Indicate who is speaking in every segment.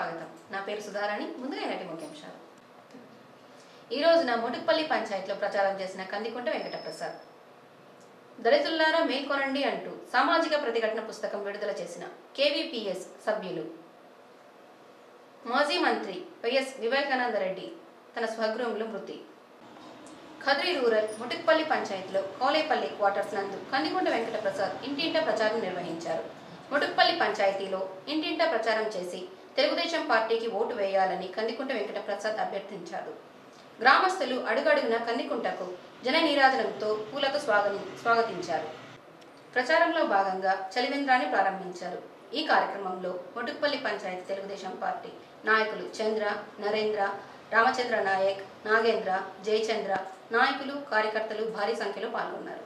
Speaker 1: స్వాగతం. నా పేరు సుధారాణి. ముందుగా నేటి ముఖ్యాంశాలు. ఈ రోజున మోటుపల్లి పంచాయతీలో ప్రచారం చేసిన కందికుంట వెంకటప్రసాద్. దళితులారా మేల్కొనండి అంటూ సామాజిక ప్రతిఘటన పుస్తకం విడుదల చేసిన కేవీపీఎస్ సభ్యులు. మాజీ మంత్రి వైఎస్ వివేకానంద రెడ్డి తన స్వగృహంలో మృతి. ఖద్రి రూరల్ మోటుపల్లి పంచాయతీలో కోలేపల్లి క్వార్టర్స్ నందు కందికుంట వెంకటప్రసాద్ ఇంటింటా ప్రచారం నిర్వహించారు. మోటుపల్లి పంచాయతీలో ఇంటింటా ప్రచారం చేసి తెలుగుదేశం పార్టీకి ఓటు వేయాలని కందికుంట వెంకటప్రసాద్ అభ్యర్థించారు. గ్రామస్తులు అడుగడుగున కందికుంటకు జన నీరాజనంతో పూలతో స్వాగతించారు. ప్రచారంలో భాగంగా చలివేంద్రాన్ని ప్రారంభించారు. ఈ కార్యక్రమంలో మోటుపల్లి పంచాయతీ తెలుగుదేశం పార్టీ నాయకులు చంద్ర, నరేంద్ర, రామచంద్ర నాయక్, నాగేంద్ర, జయచంద్ర నాయకులు, కార్యకర్తలు భారీ సంఖ్యలో పాల్గొన్నారు.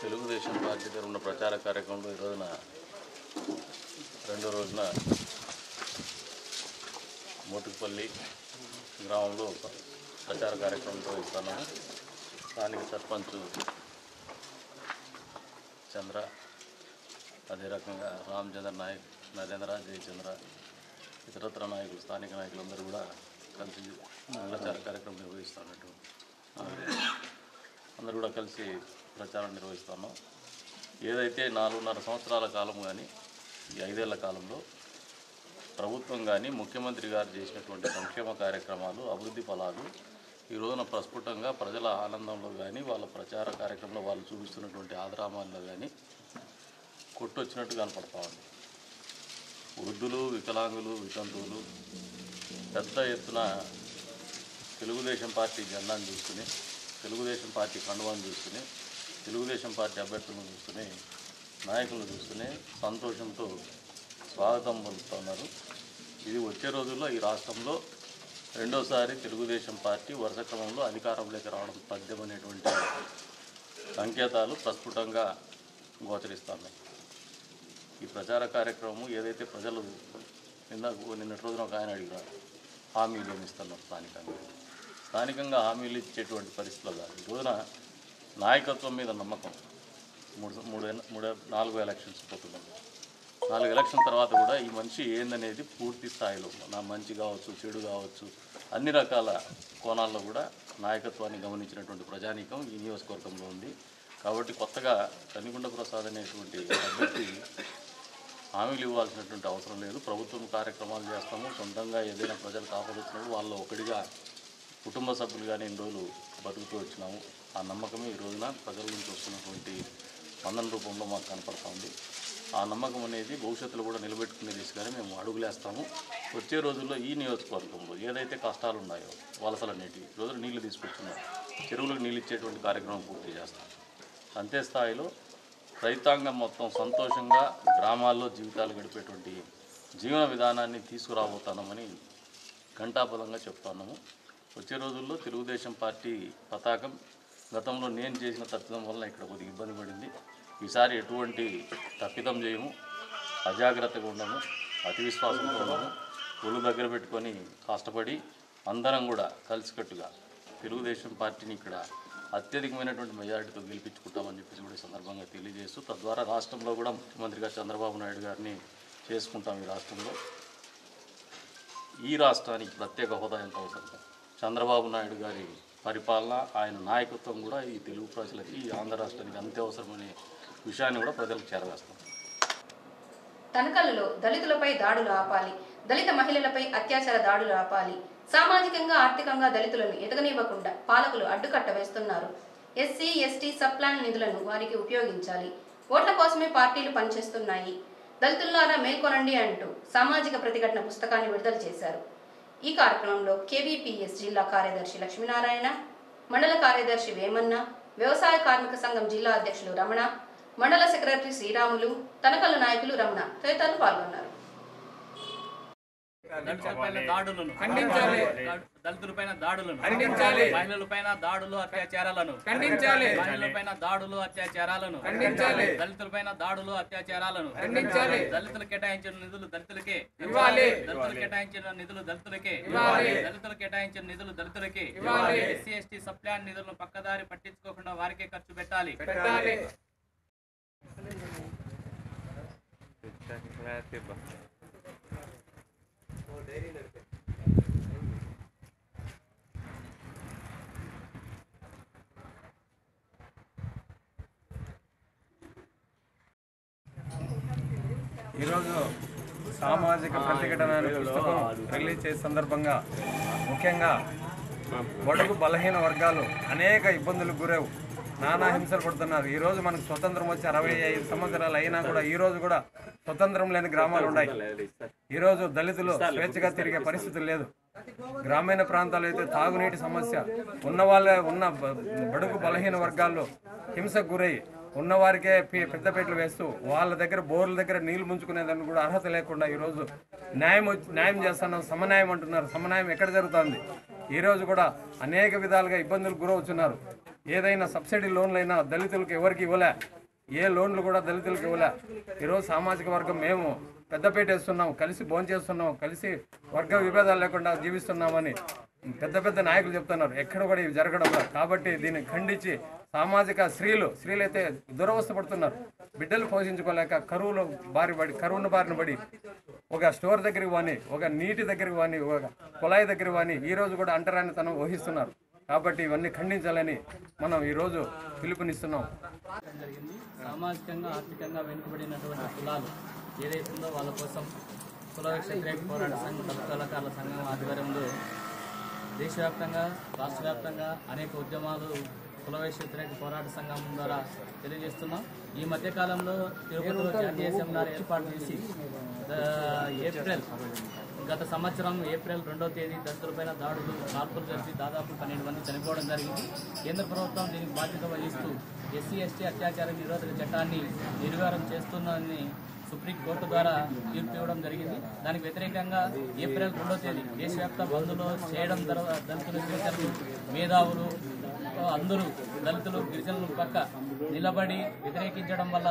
Speaker 2: తెలుగుదేశం పార్టీ తరఫున ప్రచార కార్యక్రమంలో ఈ రోజున రెండో రోజున మోటుపల్లి గ్రామంలో ప్రచార కార్యక్రమం నిర్వహిస్తున్నాము. స్థానిక సర్పంచ్ చంద్ర, అదే రకంగా రామచంద్ర నాయక్, నరేంద్ర, జయచంద్ర, ఇతరత్ర నాయకులు, స్థానిక నాయకులందరూ కూడా కలిసి ప్రచార కార్యక్రమం నిర్వహిస్తున్నట్టు అందరూ కూడా కలిసి ప్రచారం నిర్వహిస్తున్నాం. ఏదైతే 4.5 సంవత్సరాల కాలం కానీ ఈ 5 ఏళ్ల కాలంలో ప్రభుత్వం కానీ ముఖ్యమంత్రి గారు చేసినటువంటి సంక్షేమ కార్యక్రమాలు, అభివృద్ధి ఫలాలు ఈ రోజున ప్రస్ఫుటంగా ప్రజల ఆనందంలో కానీ వాళ్ళ ప్రచార కార్యక్రమంలో వాళ్ళు చూపిస్తున్నటువంటి ఆదరామాల్లో కానీ కొట్టొచ్చినట్టు కనపడతా ఉంది. వృద్ధులు, వికలాంగులు, వితంతువులు పెద్ద ఎత్తున తెలుగుదేశం పార్టీ జెండాను చూసుకుని, తెలుగుదేశం పార్టీ కండువాను చూసుకుని, తెలుగుదేశం పార్టీ అభ్యర్థులను చూసుకుని, నాయకులను చూసుకుని సంతోషంతో స్వాగతం పలుకుతున్నారు. ఇది వచ్చే రోజుల్లో ఈ రాష్ట్రంలో రెండోసారి తెలుగుదేశం పార్టీ వరుస క్రమంలో అధికారంలోకి రావడం తథ్యమనేటువంటి సంకేతాలు ప్రస్ఫుటంగా గోచరిస్తున్నాయి. ఈ ప్రచార కార్యక్రమం ఏదైతే ప్రజలు నిన్నటి రోజున ఒక ఆయన అడిగారు, హామీలు ఏమి ఇస్తున్నాం స్థానికంగా హామీలు ఇచ్చేటువంటి పరిస్థితులు కాదు. ఈ రోజున నాయకత్వం మీద నమ్మకం. 4 ఎలక్షన్స్ పోతున్నాం. 4 ఎలక్షన్ తర్వాత కూడా ఈ మనిషి ఏందనేది పూర్తి స్థాయిలో నా మంచి కావచ్చు, చెడు కావచ్చు, అన్ని రకాల కోణాల్లో కూడా నాయకత్వాన్ని గమనించినటువంటి ప్రజానీకం ఈ నియోజకవర్గంలో ఉంది. కాబట్టి కొత్తగా కందికుంట ప్రసాద్ అనేటువంటి అభ్యర్థి హామీలు ఇవ్వాల్సినటువంటి అవసరం లేదు. ప్రభుత్వం కార్యక్రమాలు చేస్తాము. సొంతంగా ఏదైనా ప్రజలకు ఆపద వచ్చినప్పుడు వాళ్ళు ఒకటిగా కుటుంబ సభ్యులుగానే ఇన్ని రోజులు బతుకుతూ వచ్చినాము. ఆ నమ్మకమే ఈ రోజున ప్రజల నుంచి వస్తున్నటువంటి స్పందన రూపంలో మాకు కనపడతా ఉంది. ఆ నమ్మకం అనేది భవిష్యత్తులో కూడా నిలబెట్టుకునే దిశగానే మేము అడుగులేస్తాము. వచ్చే రోజుల్లో ఈ నియోజకవర్గంలో ఏదైతే కష్టాలు ఉన్నాయో వలసలన్నిటి రోజులు నీళ్లు తీసుకొచ్చున్నాం, చెరువులకు నీళ్ళు ఇచ్చేటువంటి కార్యక్రమం పూర్తి చేస్తాం. అంతే స్థాయిలో రైతాంగం మొత్తం సంతోషంగా గ్రామాల్లో జీవితాలు గడిపేటువంటి జీవన విధానాన్ని తీసుకురాబోతున్నామని ఘంటాపదంగా చెప్తున్నాము. వచ్చే రోజుల్లో తెలుగుదేశం పార్టీ పతాకం గతంలో నేను చేసిన తప్పిదం వల్ల ఇక్కడ కొద్దిగా ఇబ్బంది పడింది. ఈసారి ఎటువంటి తప్పిదం చేయము, అజాగ్రత్తగా ఉండము, అతి విశ్వాసంతో ఉండము, ఒళ్ళు దగ్గర పెట్టుకొని కష్టపడి అందరం కూడా కలిసికట్టుగా తెలుగుదేశం పార్టీని ఇక్కడ అత్యధికమైనటువంటి మెజారిటీతో గెలిపించుకుంటామని చెప్పేసి కూడా సందర్భంగా తెలియజేస్తూ, తద్వారా రాష్ట్రంలో కూడా ముఖ్యమంత్రిగా చంద్రబాబు నాయుడు గారిని చేసుకుంటాం. ఈ రాష్ట్రంలో ఈ రాష్ట్రానికి ప్రత్యేక హోదా ఎంత అవసరం, చంద్రబాబు నాయుడు గారి పరిపాలన, ఆయన నాయకత్వం కూడా ఈ తెలుగు ప్రజలకి, ఈ ఆంధ్ర రాష్ట్రానికి అంతే అవసరమనే విషయాన్ని కూడా ప్రజలకు చేరవేస్తాం.
Speaker 1: తనకల్లులో దళితులపై దాడులు ఆపాలి, దళిత మహిళలపై అత్యాచార దాడులు ఆపాలి, సామాజికంగా ఆర్థికంగా దళితులను ఎదగనివ్వకుండా పాలకులు అడ్డుకట్ట వేస్తున్నారు. ఎస్సీ ఎస్టీ సబ్ ప్లాన్ నిధులను వారికి ఉపయోగించాలి, ఓట్ల కోసమే పార్టీలు పనిచేస్తున్నాయి, దళితులారా మేల్కొనండి అంటూ సామాజిక ప్రతిఘటన పుస్తకాన్ని విడుదల చేశారు. ఈ కార్యక్రమంలో కేవీపీఎస్ జిల్లా కార్యదర్శి లక్ష్మీనారాయణ, మండల కార్యదర్శి వేమన్న, వ్యవసాయ కార్మిక సంఘం జిల్లా అధ్యక్షులు రమణ, మండల సెక్రటరీ శ్రీరాములు, తనకల్లు నాయకులు రమణ తదితరులు పాల్గొన్నారు.
Speaker 3: దళితులపైన దాడులను ఖండించాలి, దళితులపైన దాడులను ఖండించాలి, మహిళలపైన దాడులు అత్యాచారాలను ఖండించాలి, మహిళలపైన దాడులు అత్యాచారాలను ఖండించాలి, దళితులపైన దాడులు అత్యాచారాలను ఖండించాలి, దళితులు కేటాయించిన నిధులు దళితులకే ఇవ్వాలి, దళితులు కేటాయించిన నిధులు దళితులకే ఇవ్వాలి, దళితులు కేటాయించిన నిధులు దళితులకే ఇవ్వాలి, ఎస్సీ ఎస్టీ సబ్ ప్లాన్ నిధులను పక్కదారి పట్టించుకోకుండా వారికే ఖర్చు పెట్టాలి.
Speaker 4: ఈరోజు సామాజిక ప్రతిఘటన పుస్తకం రిలీజ్ చేసే సందర్భంగా ముఖ్యంగా బడుగు బలహీన వర్గాలు అనేక ఇబ్బందులకు గురేవు, నానా హింసలు పడుతున్నారు. ఈరోజు మనకు స్వతంత్రం వచ్చి 65 సంవత్సరాలు అయినా కూడా ఈరోజు కూడా స్వతంత్రం లేని గ్రామాలు ఉన్నాయి. ఈరోజు దళితులు స్వేచ్ఛగా తిరిగే పరిస్థితులు లేదు. గ్రామీణ ప్రాంతాలు అయితే తాగునీటి సమస్య, ఉన్న బడుగు బలహీన వర్గాల్లో హింసకు గురై ఉన్నవారికే పెద్దపేటలు వేస్తూ వాళ్ళ దగ్గర బోర్ల దగ్గర నీళ్లు ముంచుకునేదానికి కూడా అర్హత లేకుండా ఈరోజు న్యాయం చేస్తున్నాం, సమన్యాయం అంటున్నారు. సమన్యాయం ఎక్కడ జరుగుతుంది? ఈరోజు కూడా అనేక విధాలుగా ఇబ్బందులు గురవుతున్నారు. ఏదైనా సబ్సిడీ లోన్లు అయినా దళితులకు ఎవరికి ఇవ్వలే, ఏ లోన్లు కూడా దళితులకు ఇవ్వలే. ఈరోజు సామాజిక వర్గం మేము పెద్దపేట వేస్తున్నాం, కలిసి భోంచేస్తున్నాం, కలిసి వర్గ విభేదాలు లేకుండా జీవిస్తున్నామని పెద్ద పెద్ద నాయకులు చెప్తున్నారు. ఎక్కడ కూడా ఇవి జరగడం లేదు. కాబట్టి దీన్ని ఖండించి సామాజిక స్త్రీలైతే దురవస్థ పడుతున్నారు. బిడ్డలు పోషించుకోలేక కరువును బారిన పడి ఒక స్టోర్ దగ్గరికి వాని, ఒక నీటి దగ్గరికి వాని, ఒక కుళాయి దగ్గరికి వాని ఈరోజు కూడా అంటరానితనం వహిస్తున్నారు. కాబట్టి ఇవన్నీ ఖండించాలని మనం ఈరోజు పిలుపునిస్తున్నాం.
Speaker 3: సామాజికంగా ఆర్థికంగా వెనుకబడినటువంటి కులాలు ఏదైతుందో వాళ్ళ కోసం కుల వ్యతిరేక పోరాట సంఘం దళిత కళాకారుల సంఘం ఆధ్వర్యంలో దేశవ్యాప్తంగా రాష్ట్ర వ్యాప్తంగా అనేక ఉద్యమాలు కుల వ్యతిరేక పోరాట సంఘం ద్వారా తెలియజేస్తున్నాం. ఈ మధ్యకాలంలో తిరుపతిలో జాతీయ సెమినార్ ఏర్పాటు చేసి గత సంవత్సరం ఏప్రిల్ 2వ తేదీ దళితులపైన దాడులు మార్పులు జరిపి దాదాపు 12 మంది చనిపోవడం జరిగింది. కేంద్ర ప్రభుత్వం దీనికి బాధ్యత వహిస్తూ ఎస్సీ ఎస్టీ అత్యాచార నిరోధక చట్టాన్ని నిర్వీర్యం చేస్తుందని సుప్రీంకోర్టు ద్వారా తీర్పు ఇవ్వడం జరిగింది. దానికి వ్యతిరేకంగా ఏప్రిల్ 2వ తేదీ దేశవ్యాప్త బంద్లో చేయడం తర్వాత దళితులు, గిరిజనులు, మేధావులు అందరూ దళితులు, గిరిజనులు పక్క నిలబడి వ్యతిరేకించడం వల్ల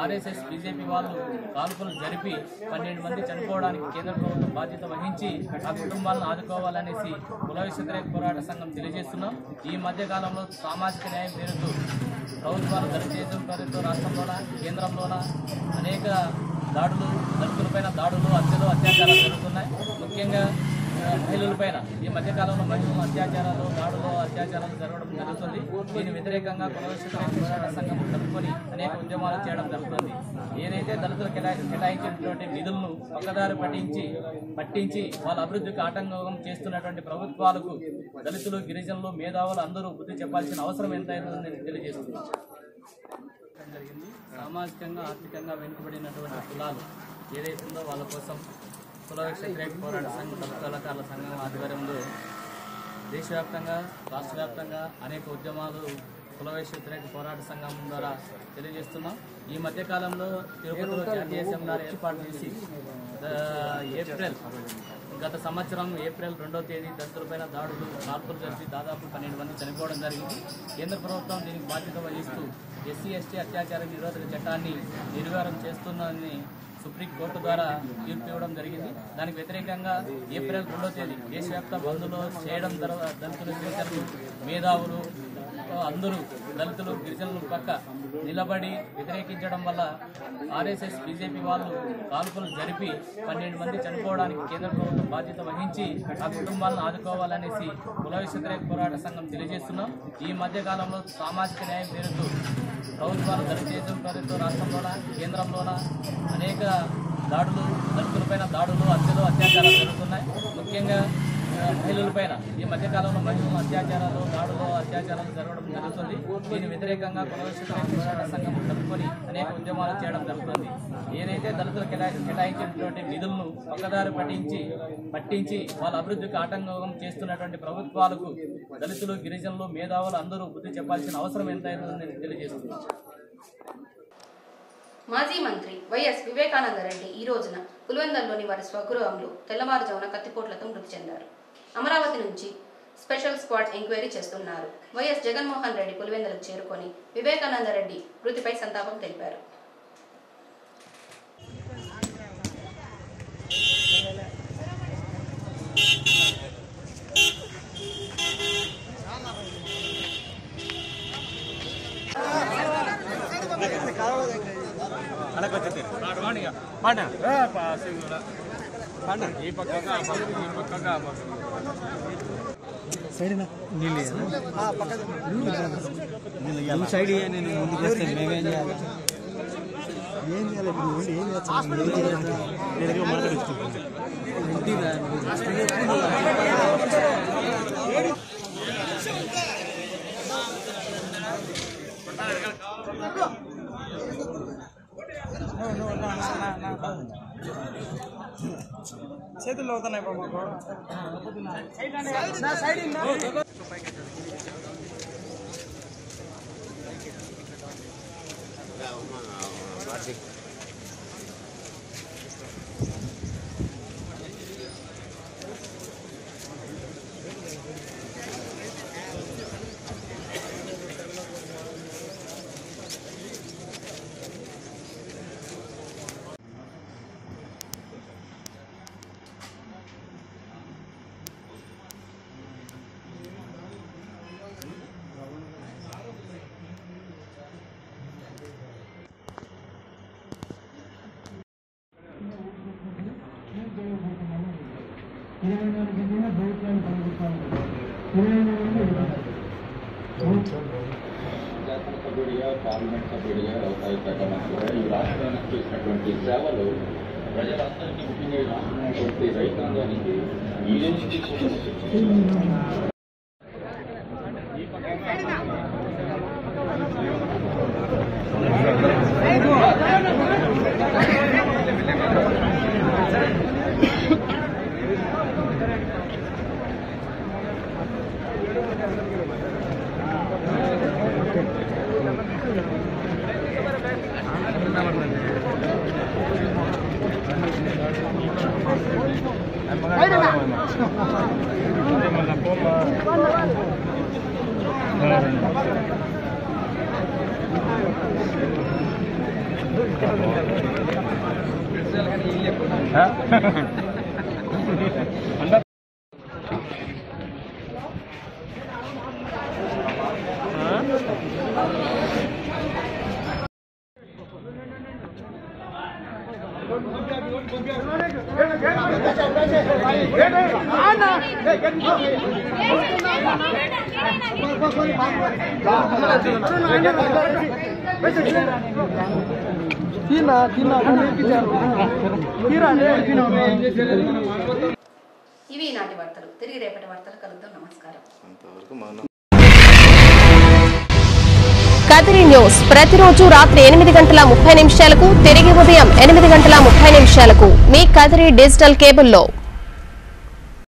Speaker 3: ఆర్ఎస్ఎస్ బీజేపీ వాళ్ళు కాల్పులు జరిపి 12 మంది చనిపోవడానికి కేంద్ర ప్రభుత్వం బాధ్యత వహించి ఆ కుటుంబాలను ఆదుకోవాలనేసి కుల వ్యతిరేక పోరాట సంఘం తెలియజేస్తున్నాం. ఈ మధ్య కాలంలో సామాజిక న్యాయం పేరుతో ప్రభుత్వాలు దళిత పేరుతో రాష్ట్రంలోన కేంద్రంలోన అనేక దాడులు, దళితులపైన దాడులు, హత్యలు, అత్యాచారాలు జరుగుతున్నాయి. ముఖ్యంగా మహిళలపైన ఈ మధ్యకాలంలో మహిళల అత్యాచారాలు జరగడం జరుగుతుంది. దీని వ్యతిరేకంగా పోరాట సంఘం కలుపుకొని అనేక ఉద్యమాలు చేయడం జరుగుతుంది. ఏదైతే దళితులకు కేటాయించినటువంటి నిధులను పక్కదారి పట్టించి వాళ్ళ అభివృద్ధికి ఆటంకం చేస్తున్నటువంటి ప్రభుత్వాలకు దళితులు, గిరిజనులు, మేధావులు అందరూ బుద్ధి చెప్పాల్సిన అవసరం ఎంతైందో నేను తెలియజేస్తున్నాను. జరిగింది. సామాజికంగా, ఆర్థికంగా వెనుకబడినటువంటి కులాలు ఏదైతుందో వాళ్ళ కోసం కుల వ్యతిరేక పోరాట సంఘం, కళాకారుల సంఘం ఆధ్వర్యంలో దేశవ్యాప్తంగా, రాష్ట్ర వ్యాప్తంగా అనేక ఉద్యమాలు కుల వ్యతిరేక పోరాట సంఘం ద్వారా తెలియజేస్తున్నాం. ఈ మధ్యకాలంలో తిరుపతిలో జాతీయ సెమినార్ ఏర్పాటు చేసి గత సంవత్సరం ఏప్రిల్ 2వ తేదీ దళితులపైన దాడులు, కాల్పులు జరిపి దాదాపు 12 మంది చనిపోవడం జరిగింది. కేంద్ర ప్రభుత్వం దీనికి బాధ్యత వహిస్తూ ఎస్సీ ఎస్టీ అత్యాచార నిరోధక చట్టాన్ని నిర్వీర్యం చేస్తుందని సుప్రీంకోర్టు ద్వారా తీర్పు ఇవ్వడం జరిగింది. దానికి వ్యతిరేకంగా ఏప్రిల్ 2వ తేదీ దేశవ్యాప్త బంద్లో చేయడం ద్వారా దళితులు, గిరిజనులు, మేధావులు అందరూ దళితులు, గిరిజనులు పక్క నిలబడి వ్యతిరేకించడం వల్ల ఆర్ఎస్ఎస్, బీజేపీ వాళ్ళు కాల్పులు జరిపి 12 మంది చనిపోవడానికి కేంద్ర ప్రభుత్వం బాధ్యత వహించి ఆ కుటుంబాలను ఆదుకోవాలనేసి కుల వ్యతిరేక పోరాట సంఘం తెలియజేస్తున్నాం. ఈ మధ్య కాలంలో సామాజిక న్యాయం పేరుతో ప్రభుత్వాలు దళిత రాష్ట్రంలోన, కేంద్రంలోన అనేక దాడులు, దళితులపైన దాడులు, హత్యలు, అత్యాచారాలు జరుగుతున్నాయి. ముఖ్యంగా మహిళలపైన ఈ మధ్యకాలంలో మహిళల అత్యాచారాలు జరగడం జరుగుతుంది. దీని వ్యతిరేకంగా కుల వ్యతిరేక పోరాట సంఘం కలుపుకొని అనేక ఉద్యమాలు చేయడం జరుగుతుంది. ఏదైతే దళితులకు కేటాయించినటువంటి నిధులను పక్కదారి పట్టించి వాళ్ళ అభివృద్ధికి ఆటంకం చేస్తున్నటువంటి ప్రభుత్వాలకు దళితులు, గిరిజనులు, మేధావులు అందరూ బుద్ధి చెప్పాల్సిన అవసరం ఎంతైందో నేను తెలియజేస్తున్నాను.
Speaker 1: మాజీ మంత్రి వైఎస్ వివేకానందరెడ్డి ఈ రోజున పులివెందులలోని వారి స్వగృహంలో తెల్లవారుజామున కత్తిపోట్లతో మృతి చెందారు. అమరావతి నుంచి స్పెషల్ స్క్వాడ్ ఎంక్వైరీ చేస్తున్నారు. వైఎస్ జగన్మోహన్ రెడ్డి పులివెందులకు చేరుకొని వివేకానందరెడ్డి మృతిపై సంతాపం తెలిపారు.
Speaker 5: సైడ్ నేను ముందుకు వస్తాను. మేమేం చేయాలి? చేతుల్లో అవుతున్నాయి బాబు.
Speaker 6: సభ్యుడిగా, పార్లమెంట్ సభ్యుడిగా, వ్యవసాయ శాఖ మంత్రిగా ఈ రాష్ట్రానికి చేసినటువంటి సేవలు ప్రజలందరికీ, ముఖ్యంగా ఈ రాష్ట్రంలో రైతాంగానికి
Speaker 1: ఇవి నాటి వార్తలు. తిరిగి రేపటి వార్తలు కలుద్దాం. నమస్కారం.
Speaker 7: కదిరి న్యూస్ ప్రతిరోజు రాత్రి 8:30 తిరిగి ఉదయం 8:30 మీ కదిరి డిజిటల్ కేబుల్లో.